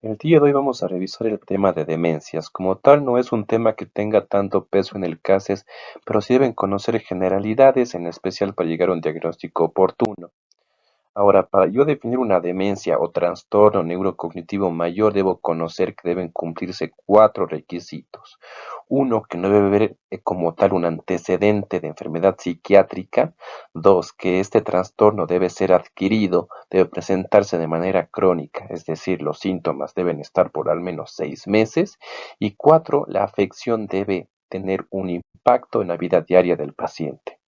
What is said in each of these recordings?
El día de hoy vamos a revisar el tema de demencias. Como tal, no es un tema que tenga tanto peso en el CASES, pero sí deben conocer generalidades, en especial para llegar a un diagnóstico oportuno. Ahora, para yo definir una demencia o trastorno neurocognitivo mayor, debo conocer que deben cumplirse cuatro requisitos. Uno, que no debe haber como tal un antecedente de enfermedad psiquiátrica. Dos, que este trastorno debe ser adquirido, debe presentarse de manera crónica, es decir, los síntomas deben estar por al menos 6 meses. Y cuatro, la afección debe tener un impacto en la vida diaria del paciente.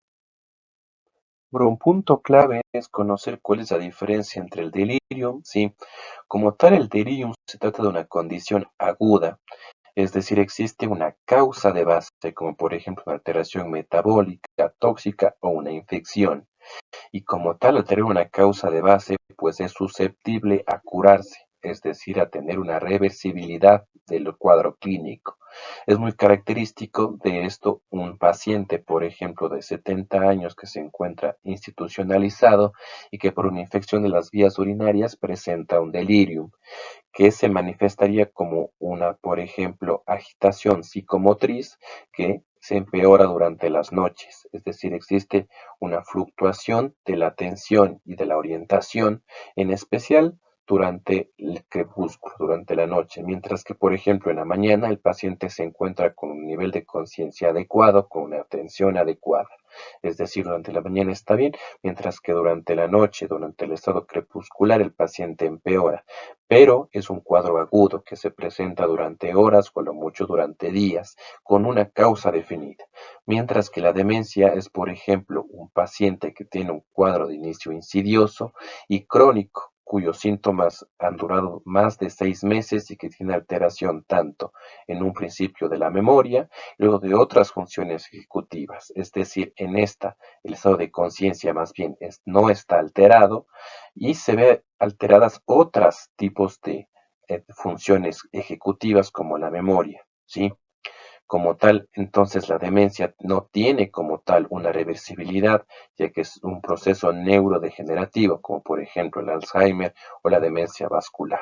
Pero un punto clave es conocer cuál es la diferencia entre el delirium, ¿sí? Como tal, el delirium se trata de una condición aguda, es decir, existe una causa de base, como por ejemplo una alteración metabólica, tóxica o una infección. Y como tal, al tener una causa de base, pues es susceptible a curarse, es decir, a tener una reversibilidad del cuadro clínico. Es muy característico de esto un paciente, por ejemplo, de 70 años que se encuentra institucionalizado y que por una infección de las vías urinarias presenta un delirium que se manifestaría como una, por ejemplo, agitación psicomotriz que se empeora durante las noches, es decir, existe una fluctuación de la atención y de la orientación, en especial durante el crepúsculo, durante la noche, mientras que, por ejemplo, en la mañana el paciente se encuentra con un nivel de conciencia adecuado, con una atención adecuada. Es decir, durante la mañana está bien, mientras que durante la noche, durante el estado crepuscular, el paciente empeora, pero es un cuadro agudo que se presenta durante horas o a lo mucho durante días, con una causa definida. Mientras que la demencia es, por ejemplo, un paciente que tiene un cuadro de inicio insidioso y crónico, cuyos síntomas han durado más de 6 meses y que tiene alteración tanto en un principio de la memoria, luego de otras funciones ejecutivas. Es decir, en esta, el estado de conciencia más bien no está alterado, y se ve alteradas otros tipos de funciones ejecutivas como la memoria, ¿sí? Como tal, entonces la demencia no tiene como tal una reversibilidad, ya que es un proceso neurodegenerativo, como por ejemplo el Alzheimer o la demencia vascular.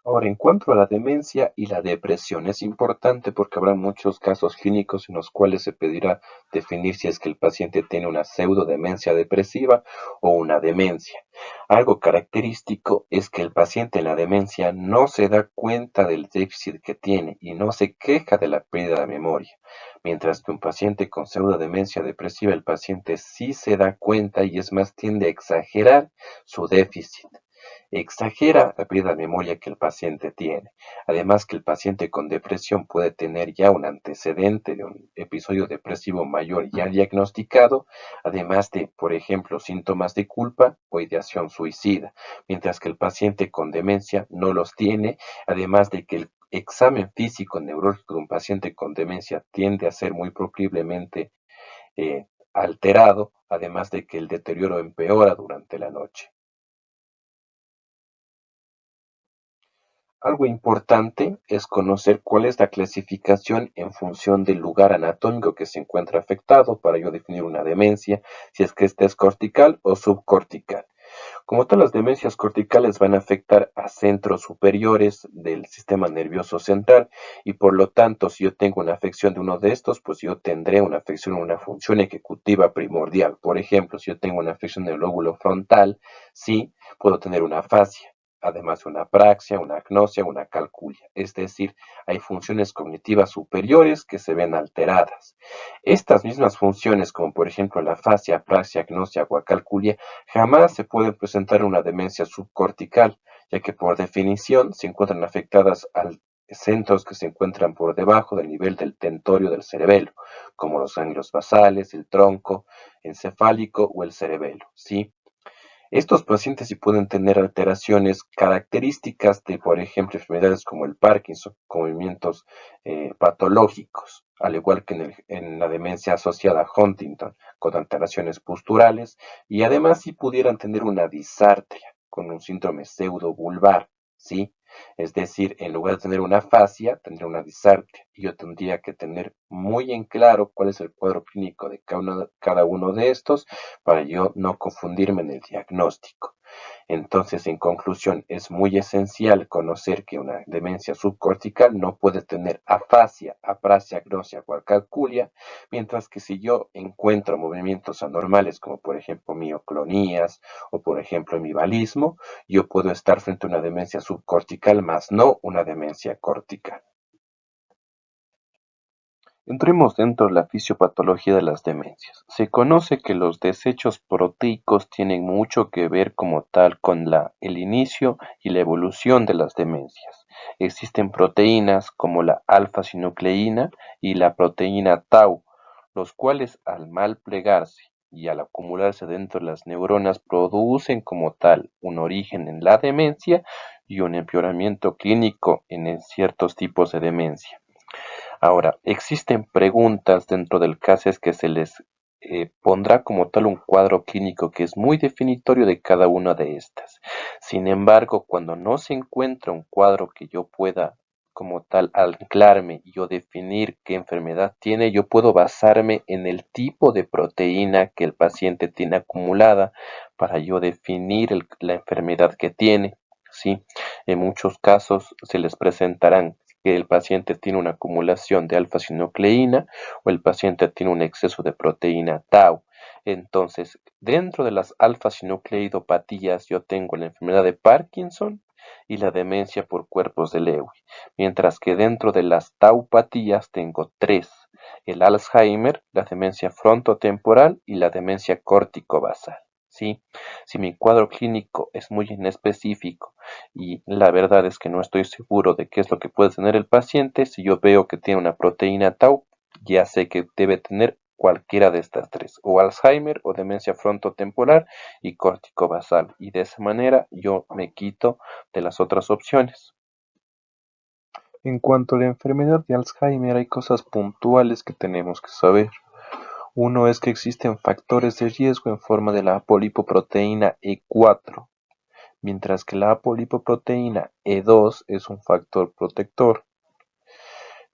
Ahora, en cuanto a la demencia y la depresión, es importante porque habrá muchos casos clínicos en los cuales se pedirá definir si es que el paciente tiene una pseudodemencia depresiva o una demencia. Algo característico es que el paciente en la demencia no se da cuenta del déficit que tiene y no se queja de la pérdida de memoria, mientras que un paciente con pseudodemencia depresiva, el paciente sí se da cuenta y es más tiende a exagerar su déficit. Exagera la pérdida de memoria que el paciente tiene. Además que el paciente con depresión puede tener ya un antecedente de un episodio depresivo mayor ya diagnosticado, además de, por ejemplo, síntomas de culpa o ideación suicida, mientras que el paciente con demencia no los tiene, además de que el examen físico neurológico de un paciente con demencia tiende a ser muy probablemente alterado, además de que el deterioro empeora durante la noche. Algo importante es conocer cuál es la clasificación en función del lugar anatómico que se encuentra afectado para yo definir una demencia, si es que esta es cortical o subcortical. Como todas las demencias corticales van a afectar a centros superiores del sistema nervioso central y por lo tanto si yo tengo una afección de uno de estos, pues yo tendré una afección o una función ejecutiva primordial. Por ejemplo, si yo tengo una afección del lóbulo frontal, sí, puedo tener una afasia, además de una apraxia, una agnosia, una calculia. Es decir, hay funciones cognitivas superiores que se ven alteradas. Estas mismas funciones, como por ejemplo la afasia, apraxia, agnosia o acalculia, jamás se puede presentar una demencia subcortical, ya que por definición se encuentran afectadas al centros que se encuentran por debajo del nivel del tentorio del cerebelo, como los ganglios basales, el tronco encefálico o el cerebelo, ¿sí? Estos pacientes sí pueden tener alteraciones características de, por ejemplo, enfermedades como el Parkinson, con movimientos patológicos, al igual que en la demencia asociada a Huntington, con alteraciones posturales, y además sí pudieran tener una disartria, con un síndrome pseudovulvar, ¿sí? Es decir, en lugar de tener una afasia, tendría una disartria, y yo tendría que tener muy en claro cuál es el cuadro clínico de cada uno de estos para yo no confundirme en el diagnóstico. Entonces, en conclusión, es muy esencial conocer que una demencia subcortical no puede tener afasia, aprasia, agnosia o acalculia, mientras que si yo encuentro movimientos anormales, como por ejemplo mioclonías o por ejemplo hemivalismo, yo puedo estar frente a una demencia subcortical, más no una demencia cortical. Entremos dentro de la fisiopatología de las demencias. Se conoce que los desechos proteicos tienen mucho que ver como tal con el inicio y la evolución de las demencias. Existen proteínas como la alfa-sinucleína y la proteína tau, los cuales al mal plegarse y al acumularse dentro de las neuronas producen como tal un origen en la demencia y un empeoramiento clínico en ciertos tipos de demencia. Ahora, existen preguntas dentro del CASES que se les pondrá como tal un cuadro clínico que es muy definitorio de cada una de estas. Sin embargo, cuando no se encuentra un cuadro que yo pueda como tal anclarme y yo definir qué enfermedad tiene, yo puedo basarme en el tipo de proteína que el paciente tiene acumulada para yo definir la enfermedad que tiene. Sí, en muchos casos se les presentarán que el paciente tiene una acumulación de alfa-sinucleína o el paciente tiene un exceso de proteína tau. Entonces, dentro de las alfa-sinucleidopatías yo tengo la enfermedad de Parkinson y la demencia por cuerpos de Lewy, mientras que dentro de las taupatías tengo tres: el Alzheimer, la demencia frontotemporal y la demencia córtico-basal. ¿Sí? Si mi cuadro clínico es muy inespecífico y la verdad es que no estoy seguro de qué es lo que puede tener el paciente, si yo veo que tiene una proteína tau, ya sé que debe tener cualquiera de estas tres, o Alzheimer o demencia frontotemporal y córtico-basal, y de esa manera yo me quito de las otras opciones. En cuanto a la enfermedad de Alzheimer, hay cosas puntuales que tenemos que saber. Uno es que existen factores de riesgo en forma de la apolipoproteína E4, mientras que la apolipoproteína E2 es un factor protector.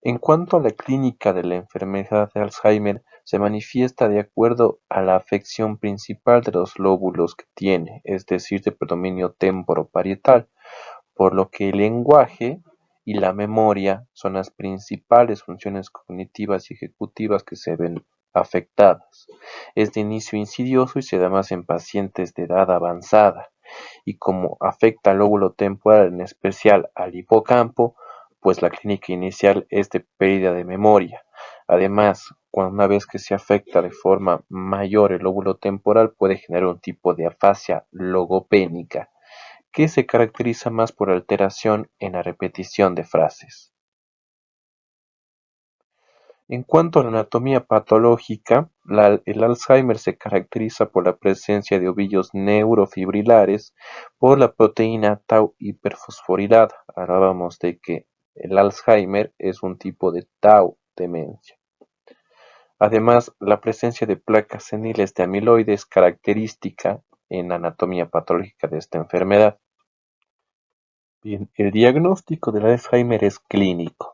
En cuanto a la clínica de la enfermedad de Alzheimer, se manifiesta de acuerdo a la afección principal de los lóbulos que tiene, es decir, de predominio temporoparietal, por lo que el lenguaje y la memoria son las principales funciones cognitivas y ejecutivas que se ven afectadas. Es de inicio insidioso y se da más en pacientes de edad avanzada, y como afecta al lóbulo temporal, en especial al hipocampo, pues la clínica inicial es de pérdida de memoria. Además, una vez que se afecta de forma mayor el lóbulo temporal, puede generar un tipo de afasia logopénica, que se caracteriza más por alteración en la repetición de frases. En cuanto a la anatomía patológica, el Alzheimer se caracteriza por la presencia de ovillos neurofibrilares por la proteína tau hiperfosforilada. Hablábamos de que el Alzheimer es un tipo de tau demencia. Además, la presencia de placas seniles de amiloide es característica en la anatomía patológica de esta enfermedad. Bien, el diagnóstico del Alzheimer es clínico.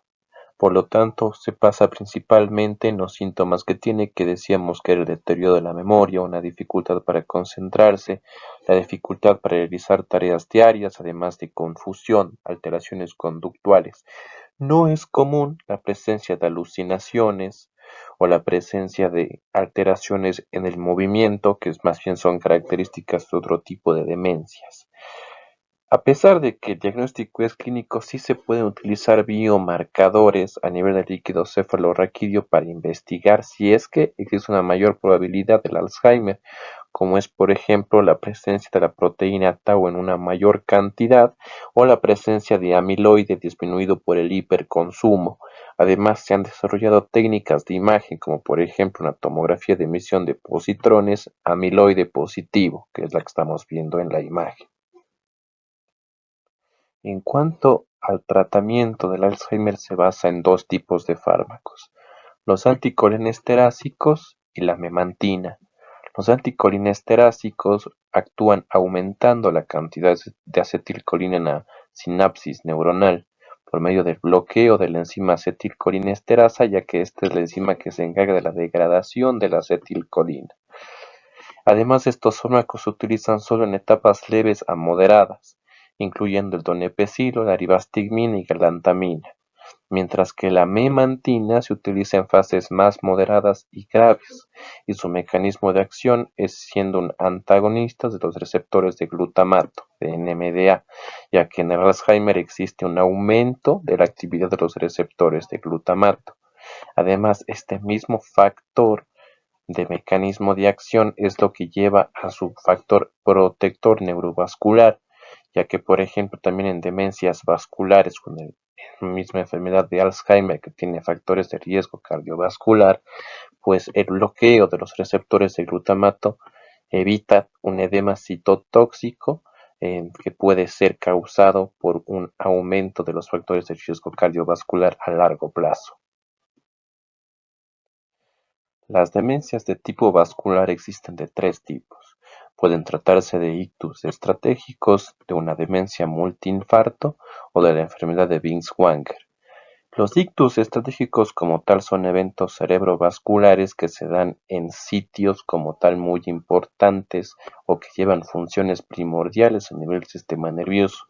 Por lo tanto, se basa principalmente en los síntomas que tiene, que decíamos que era el deterioro de la memoria, una dificultad para concentrarse, la dificultad para realizar tareas diarias, además de confusión, alteraciones conductuales. No es común la presencia de alucinaciones o la presencia de alteraciones en el movimiento, que más bien son características de otro tipo de demencias. A pesar de que el diagnóstico es clínico, sí se pueden utilizar biomarcadores a nivel del líquido cefalorraquídeo para investigar si es que existe una mayor probabilidad del Alzheimer, como es por ejemplo la presencia de la proteína tau en una mayor cantidad o la presencia de amiloide disminuido por el hiperconsumo. Además, se han desarrollado técnicas de imagen, como por ejemplo una tomografía de emisión de positrones amiloide positivo, que es la que estamos viendo en la imagen. En cuanto al tratamiento del Alzheimer, se basa en dos tipos de fármacos: los anticolinesteráticos y la memantina. Los anticolinesteráticos actúan aumentando la cantidad de acetilcolina en la sinapsis neuronal por medio del bloqueo de la enzima acetilcolinesterasa, ya que esta es la enzima que se encarga de la degradación de la acetilcolina. Además, estos fármacos se utilizan solo en etapas leves a moderadas, incluyendo el donepezilo, la ribastigmina y galantamina, mientras que la memantina se utiliza en fases más moderadas y graves, y su mecanismo de acción es siendo un antagonista de los receptores de glutamato, de NMDA, ya que en el Alzheimer existe un aumento de la actividad de los receptores de glutamato. Además, este mismo factor de mecanismo de acción es lo que lleva a su factor protector neurovascular, ya que por ejemplo también en demencias vasculares con la misma enfermedad de Alzheimer que tiene factores de riesgo cardiovascular, pues el bloqueo de los receptores de glutamato evita un edema citotóxico que puede ser causado por un aumento de los factores de riesgo cardiovascular a largo plazo. Las demencias de tipo vascular existen de tres tipos. Pueden tratarse de ictus estratégicos, de una demencia multiinfarto o de la enfermedad de Binswanger. Los ictus estratégicos como tal son eventos cerebrovasculares que se dan en sitios como tal muy importantes o que llevan funciones primordiales a nivel del sistema nervioso.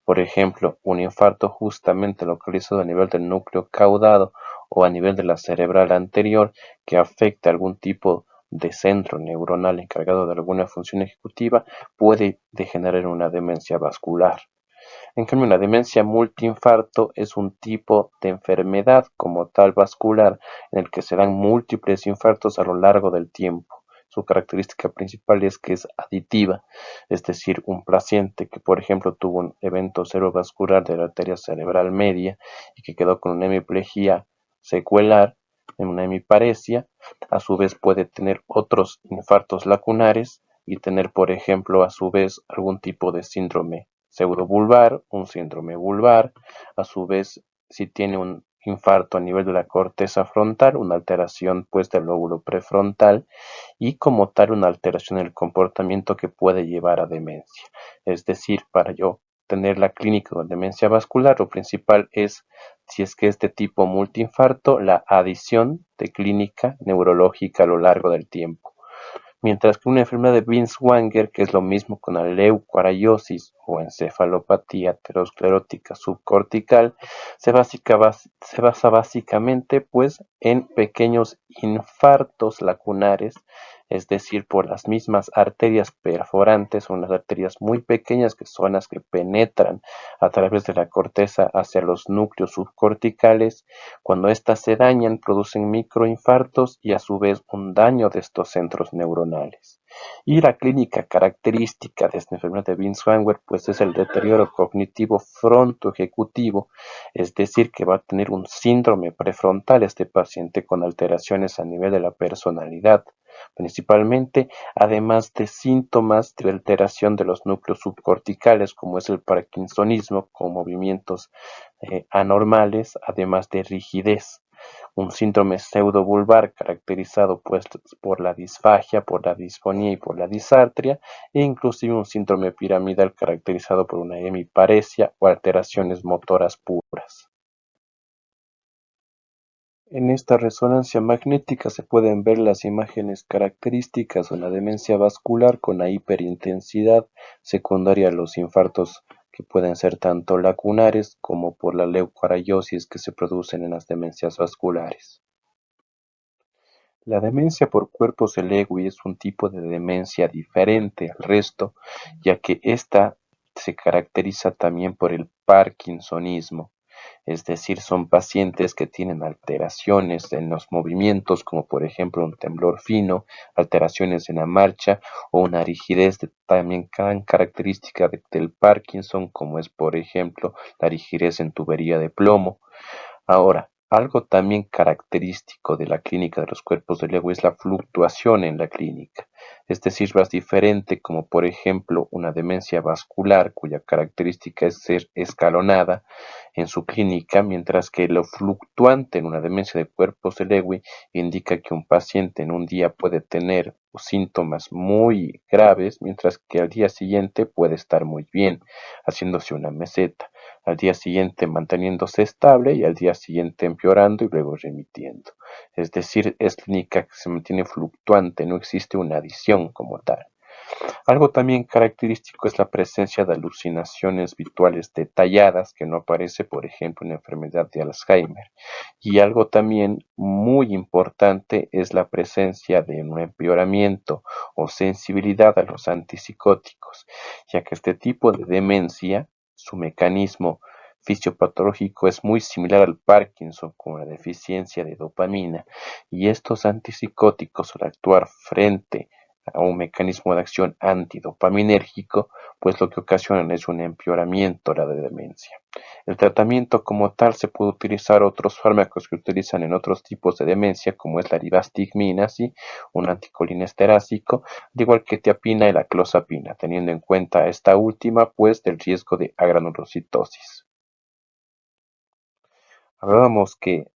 Por ejemplo, un infarto justamente localizado a nivel del núcleo caudado o a nivel de la cerebral anterior que afecta algún tipo de centro neuronal encargado de alguna función ejecutiva puede degenerar en una demencia vascular. En cambio, una demencia multiinfarto es un tipo de enfermedad como tal vascular en el que se dan múltiples infartos a lo largo del tiempo. Su característica principal es que es aditiva, es decir, un paciente que, por ejemplo, tuvo un evento cerebrovascular de la arteria cerebral media y que quedó con una hemiplegia secuelar, en una hemiparesia, a su vez puede tener otros infartos lacunares y tener, por ejemplo, a su vez algún tipo de síndrome pseudobulbar, un síndrome vulvar, a su vez si tiene un infarto a nivel de la corteza frontal, una alteración pues del lóbulo prefrontal y como tal una alteración en el comportamiento que puede llevar a demencia. Es decir, para yo tener la clínica de demencia vascular, lo principal es, si es que es de tipo multiinfarto, la adición de clínica neurológica a lo largo del tiempo. Mientras que una enfermedad de Binswanger, que es lo mismo con la leucoariosis o encefalopatía aterosclerótica subcortical, se basa básicamente pues en pequeños infartos lacunares, es decir, por las mismas arterias perforantes, son unas arterias muy pequeñas que son las que penetran a través de la corteza hacia los núcleos subcorticales. Cuando éstas se dañan, producen microinfartos y a su vez un daño de estos centros neuronales. Y la clínica característica de esta enfermedad de Binswanger pues es el deterioro cognitivo frontoejecutivo, es decir, que va a tener un síndrome prefrontal este paciente con alteraciones a nivel de la personalidad, principalmente, además de síntomas de alteración de los núcleos subcorticales, como es el parkinsonismo, con movimientos anormales, además de rigidez. Un síndrome pseudobulbar caracterizado pues por la disfagia, por la disfonía y por la disartria, e inclusive un síndrome piramidal caracterizado por una hemiparesia o alteraciones motoras puras. En esta resonancia magnética se pueden ver las imágenes características de la demencia vascular con la hiperintensidad secundaria a los infartos que pueden ser tanto lacunares como por la leucoariosis que se producen en las demencias vasculares. La demencia por cuerpos de Lewy es un tipo de demencia diferente al resto, ya que ésta se caracteriza también por el parkinsonismo, es decir, son pacientes que tienen alteraciones en los movimientos, como por ejemplo un temblor fino, alteraciones en la marcha o una rigidez también tan característica del Parkinson, como es por ejemplo la rigidez en tubería de plomo. Ahora, algo también característico de la clínica de los cuerpos de Lewy es la fluctuación en la clínica, es decir, más diferente como por ejemplo una demencia vascular cuya característica es ser escalonada en su clínica, mientras que lo fluctuante en una demencia de cuerpos de Lewy indica que un paciente en un día puede tener síntomas muy graves, mientras que al día siguiente puede estar muy bien, haciéndose una meseta. al día siguiente manteniéndose estable y al día siguiente empeorando y luego remitiendo. Es decir, es clínica que se mantiene fluctuante, no existe una adición como tal. Algo también característico es la presencia de alucinaciones visuales detalladas que no aparece, por ejemplo, en la enfermedad de Alzheimer. Y algo también muy importante es la presencia de un empeoramiento o sensibilidad a los antipsicóticos, ya que este tipo de demencia, su mecanismo fisiopatológico es muy similar al Parkinson con la deficiencia de dopamina, y estos antipsicóticos al actuar frente a un mecanismo de acción antidopaminérgico, pues lo que ocasionan es un empeoramiento de la demencia. El tratamiento como tal se puede utilizar otros fármacos que utilizan en otros tipos de demencia, como es la rivastigmina, ¿sí? Un anticolinesterásico, al igual que tiapina y la clozapina, teniendo en cuenta esta última, pues, del riesgo de agranulocitosis. Hablábamos que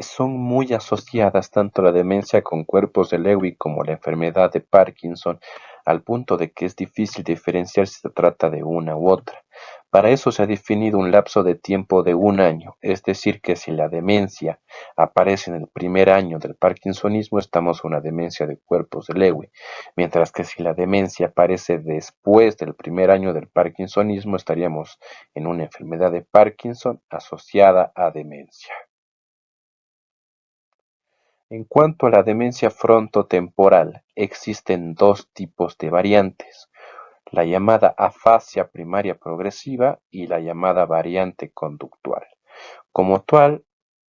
son muy asociadas tanto la demencia con cuerpos de Lewy como la enfermedad de Parkinson, al punto de que es difícil diferenciar si se trata de una u otra. Para eso se ha definido un lapso de tiempo de un año, es decir, que si la demencia aparece en el primer año del parkinsonismo, estamos en una demencia de cuerpos de Lewy, mientras que si la demencia aparece después del primer año del parkinsonismo, estaríamos en una enfermedad de Parkinson asociada a demencia. En cuanto a la demencia frontotemporal, existen dos tipos de variantes, la llamada afasia primaria progresiva y la llamada variante conductual. Como tal,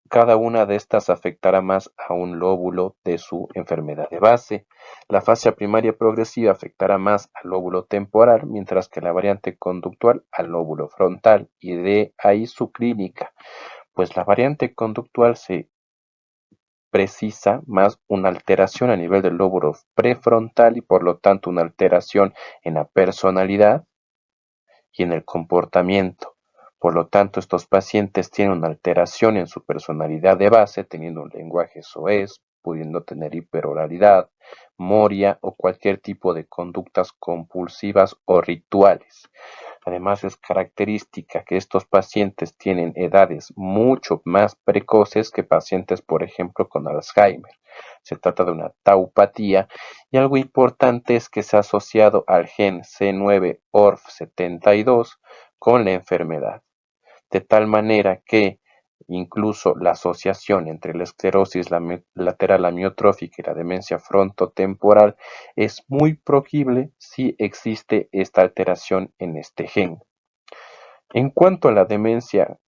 cada una de estas afectará más a un lóbulo de su enfermedad de base. La afasia primaria progresiva afectará más al lóbulo temporal, mientras que la variante conductual al lóbulo frontal, y de ahí su clínica, pues la variante conductual se precisa más una alteración a nivel del lóbulo prefrontal y por lo tanto una alteración en la personalidad y en el comportamiento. Por lo tanto, estos pacientes tienen una alteración en su personalidad de base, teniendo un lenguaje soez, pudiendo tener hiperoralidad, moria o cualquier tipo de conductas compulsivas o rituales. Además, es característica que estos pacientes tienen edades mucho más precoces que pacientes, por ejemplo, con Alzheimer. Se trata de una taupatía y algo importante es que se ha asociado al gen C9orf72 con la enfermedad, de tal manera que incluso la asociación entre la esclerosis lateral amiotrófica y la demencia frontotemporal es muy proclive si existe esta alteración en este gen. En cuanto a la demencia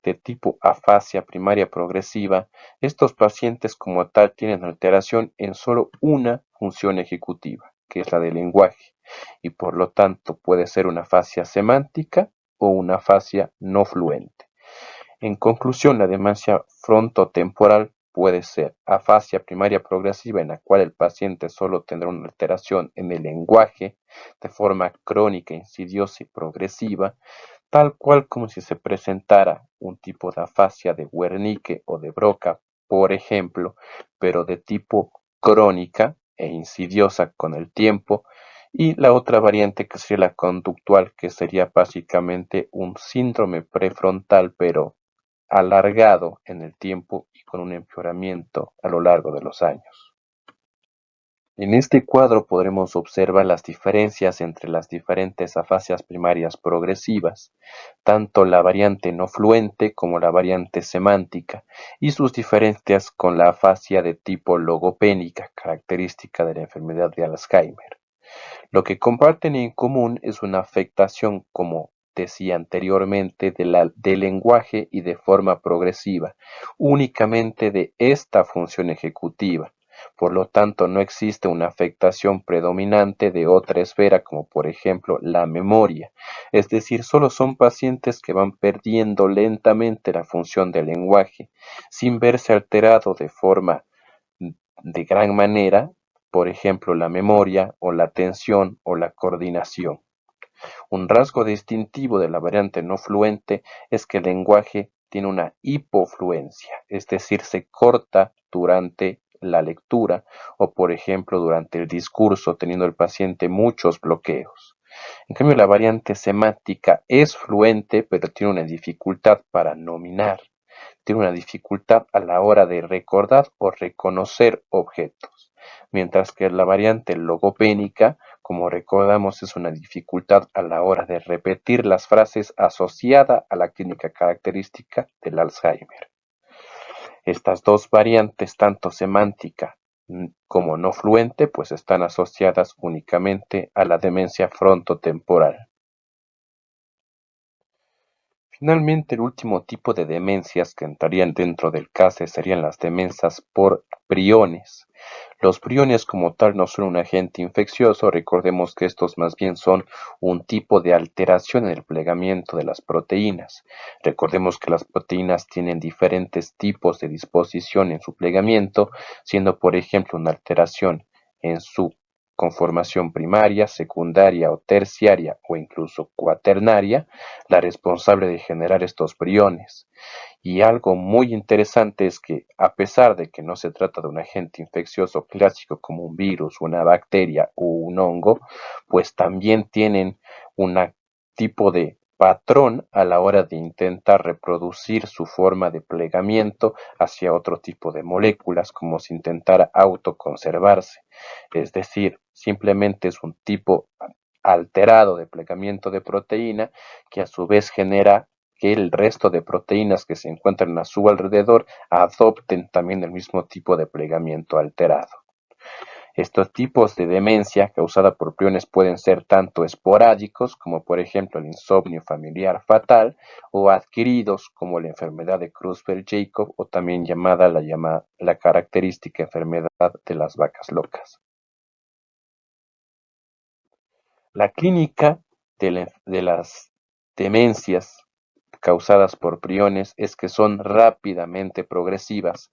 de tipo afasia primaria progresiva, estos pacientes como tal tienen alteración en solo una función ejecutiva, que es la del lenguaje, y por lo tanto puede ser una afasia semántica o una afasia no fluente. En conclusión, la demencia frontotemporal puede ser afasia primaria progresiva en la cual el paciente solo tendrá una alteración en el lenguaje de forma crónica, insidiosa y progresiva, tal cual como si se presentara un tipo de afasia de Wernicke o de Broca, por ejemplo, pero de tipo crónica e insidiosa con el tiempo, y la otra variante que sería la conductual, que sería básicamente un síndrome prefrontal, pero alargado en el tiempo y con un empeoramiento a lo largo de los años. En este cuadro podremos observar las diferencias entre las diferentes afasias primarias progresivas, tanto la variante no fluente como la variante semántica, y sus diferencias con la afasia de tipo logopénica, característica de la enfermedad de Alzheimer. Lo que comparten en común es una afectación, como decía anteriormente, del lenguaje y de forma progresiva, únicamente de esta función ejecutiva. Por lo tanto, no existe una afectación predominante de otra esfera, como por ejemplo la memoria. Es decir, solo son pacientes que van perdiendo lentamente la función del lenguaje, sin verse alterado de forma de gran manera, por ejemplo, la memoria o la atención o la coordinación. Un rasgo distintivo de la variante no fluente es que el lenguaje tiene una hipofluencia, es decir, se corta durante la lectura o, por ejemplo, durante el discurso, teniendo el paciente muchos bloqueos. En cambio, la variante semántica es fluente, pero tiene una dificultad para nominar, tiene una dificultad a la hora de recordar o reconocer objetos, mientras que la variante logopénica, como recordamos, es una dificultad a la hora de repetir las frases asociada a la clínica característica del Alzheimer. Estas dos variantes, tanto semántica como no fluente, pues están asociadas únicamente a la demencia frontotemporal. Finalmente, el último tipo de demencias que entrarían dentro del CASE serían las demencias por priones. Los priones como tal no son un agente infeccioso, recordemos que estos más bien son un tipo de alteración en el plegamiento de las proteínas. Recordemos que las proteínas tienen diferentes tipos de disposición en su plegamiento, siendo por ejemplo una alteración en su conformación primaria, secundaria o terciaria o incluso cuaternaria, la responsable de generar estos priones. Y algo muy interesante es que, a pesar de que no se trata de un agente infeccioso clásico como un virus, una bacteria o un hongo, pues también tienen un tipo de patrón a la hora de intentar reproducir su forma de plegamiento hacia otro tipo de moléculas, como si intentara autoconservarse. Es decir, simplemente es un tipo alterado de plegamiento de proteína que a su vez genera que el resto de proteínas que se encuentran a su alrededor adopten también el mismo tipo de plegamiento alterado. Estos tipos de demencia causada por priones pueden ser tanto esporádicos, como por ejemplo el insomnio familiar fatal, o adquiridos, como la enfermedad de Creutzfeldt-Jakob, o también llamada la característica enfermedad de las vacas locas. La clínica de las demencias causadas por priones es que son rápidamente progresivas.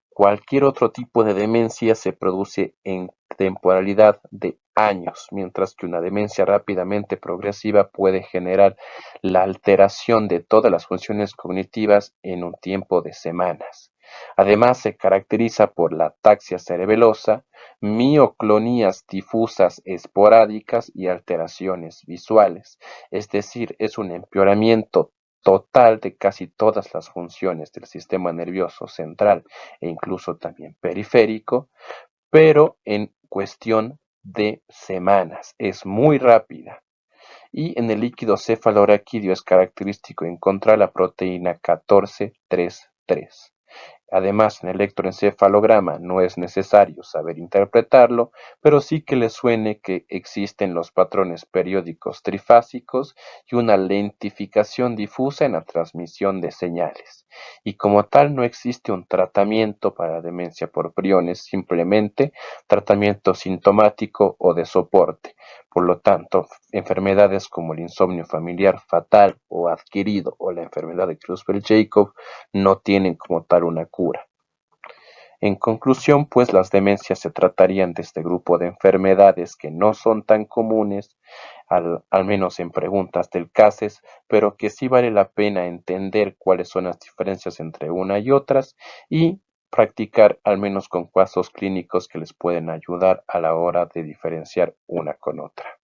Cualquier otro tipo de demencia se produce en temporalidad de años, mientras que una demencia rápidamente progresiva puede generar la alteración de todas las funciones cognitivas en un tiempo de semanas. Además, se caracteriza por la ataxia cerebelosa, mioclonías difusas esporádicas y alteraciones visuales, es decir, es un empeoramiento total de casi todas las funciones del sistema nervioso central e incluso también periférico, pero en cuestión de semanas. Es muy rápida. Y en el líquido cefalorraquídeo es característico encontrar la proteína 14,3,3. Además, en el electroencefalograma no es necesario saber interpretarlo, pero sí que le suene que existen los patrones periódicos trifásicos y una lentificación difusa en la transmisión de señales. Y como tal no existe un tratamiento para demencia por priones, simplemente tratamiento sintomático o de soporte. Por lo tanto, enfermedades como el insomnio familiar fatal o adquirido o la enfermedad de Creutzfeldt-Jakob no tienen como tal una cura. En conclusión, pues las demencias se tratarían de este grupo de enfermedades que no son tan comunes, al menos en preguntas del CASES, pero que sí vale la pena entender cuáles son las diferencias entre una y otras y practicar al menos con casos clínicos que les pueden ayudar a la hora de diferenciar una con otra.